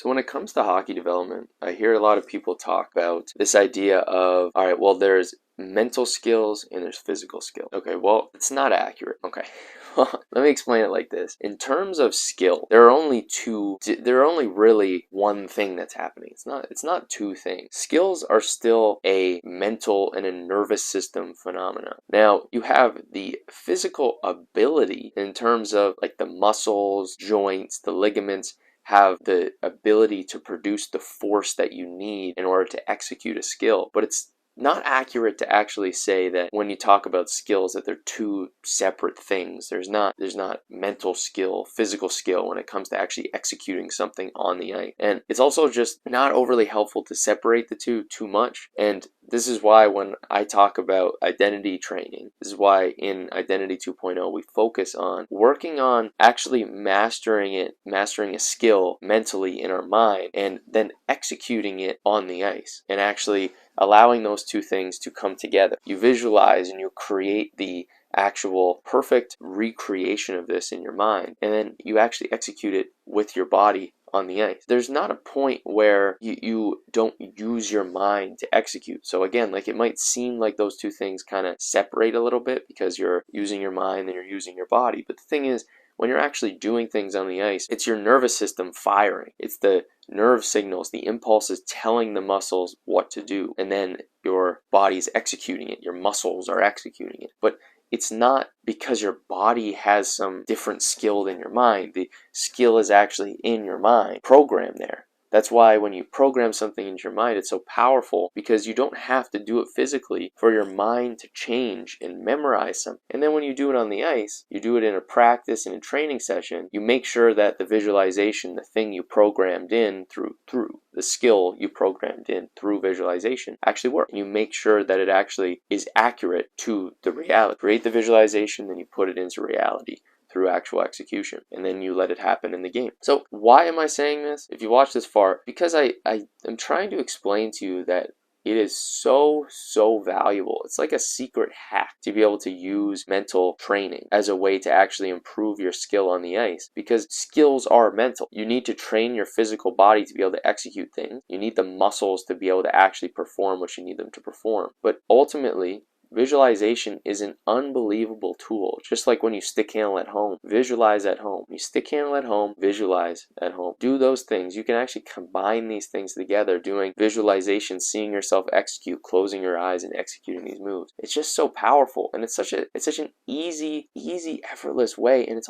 So when it comes to hockey development, I hear a lot of people talk about this idea of, all right, well, there's mental skills and there's physical skill. Okay, well, it's not accurate. Okay. Let me explain it like this. In terms of skill, there are only really one thing that's happening. It's not two things. Skills are still a mental and a nervous system phenomena. Now, you have the physical ability in terms of like the muscles, joints, the ligaments have the ability to produce the force that you need in order to execute a skill, but it's not accurate to actually say that when you talk about skills that they're two separate things. There's not mental skill, physical skill when it comes to actually executing something on the ice. And it's also just not overly helpful to separate the two too much. And this is why when I talk about identity training, this is why in Identity 2.0 we focus on working on actually mastering a skill mentally in our mind and then executing it on the ice and actually allowing those two things to come together. You visualize and you create the actual perfect recreation of this in your mind, and then you actually execute it with your body on the ice. There's not a point where you don't use your mind to execute. So again, like it might seem like those two things kind of separate a little bit because you're using your mind and you're using your body. But the thing is, when you're actually doing things on the ice, it's your nervous system firing. It's the nerve signals, the impulses telling the muscles what to do, and then your body's executing it. Your muscles are executing it. But it's not because your body has some different skill than your mind. The skill is actually in your mind, programmed there. That's why when you program something into your mind, it's so powerful because you don't have to do it physically for your mind to change and memorize something. And then when you do it on the ice, you do it in a practice and a training session, you make sure that the visualization, the thing you programmed in through the skill you programmed in through visualization actually works. And you make sure that it actually is accurate to the reality. Create the visualization, then you put it into reality through actual execution, and then you let it happen in the game. So why am I saying this? If you watch this far, because I am trying to explain to you that it is so valuable. It's like a secret hack to be able to use mental training as a way to actually improve your skill on the ice, because skills are mental. You need to train your physical body to be able to execute things. You need the muscles to be able to actually perform what you need them to perform. But ultimately, visualization is an unbelievable tool. Just like when you stick handle at home, visualize at home. You stick handle at home, visualize at home. Do those things. You can actually combine these things together, doing visualization, seeing yourself execute, closing your eyes and executing these moves. It's just so powerful, and it's such an easy, effortless way. And it's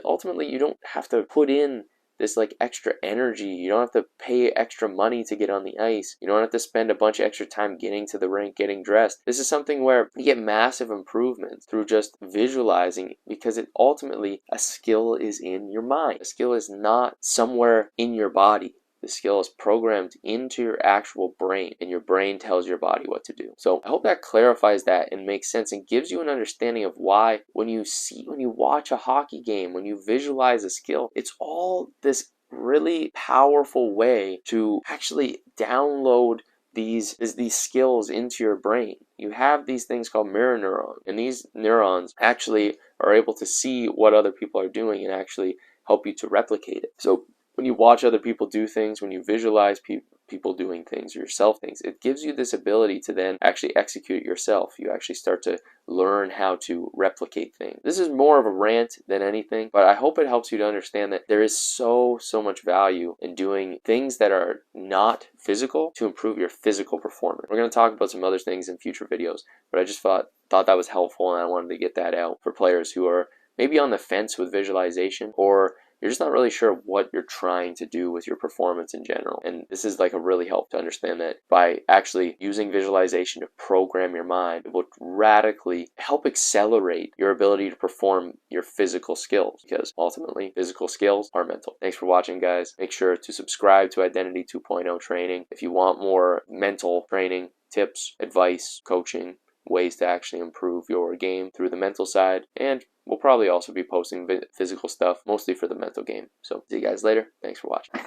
ultimately you don't have to put in this like extra energy. You don't have to pay extra money to get on the ice. You don't have to spend a bunch of extra time getting to the rink, getting dressed. This is something where you get massive improvements through just visualizing, because it ultimately, a skill is in your mind. A skill is not somewhere in your body. The skill is programmed into your actual brain, and your brain tells your body what to do. So I hope that clarifies that and makes sense and gives you an understanding of why when you watch a hockey game, when you visualize a skill, it's all this really powerful way to actually download these skills into your brain. You have these things called mirror neurons, and these neurons actually are able to see what other people are doing and actually help you to replicate it. So when you watch other people do things, when you visualize people doing things, yourself things, it gives you this ability to then actually execute it yourself. You actually start to learn how to replicate things. This is more of a rant than anything, but I hope it helps you to understand that there is so much value in doing things that are not physical to improve your physical performance. We're going to talk about some other things in future videos, but I just thought that was helpful, and I wanted to get that out for players who are maybe on the fence with visualization, or you're just not really sure what you're trying to do with your performance in general. And this is like a really help to understand that by actually using visualization to program your mind, it will radically help accelerate your ability to perform your physical skills, because ultimately physical skills are mental. Thanks for watching, guys. Make sure to subscribe to Identity 2.0 training if you want more mental training, tips, advice, coaching, ways to actually improve your game through the mental side. And we'll probably also be posting physical stuff, mostly for the mental game. So see you guys later. Thanks for watching.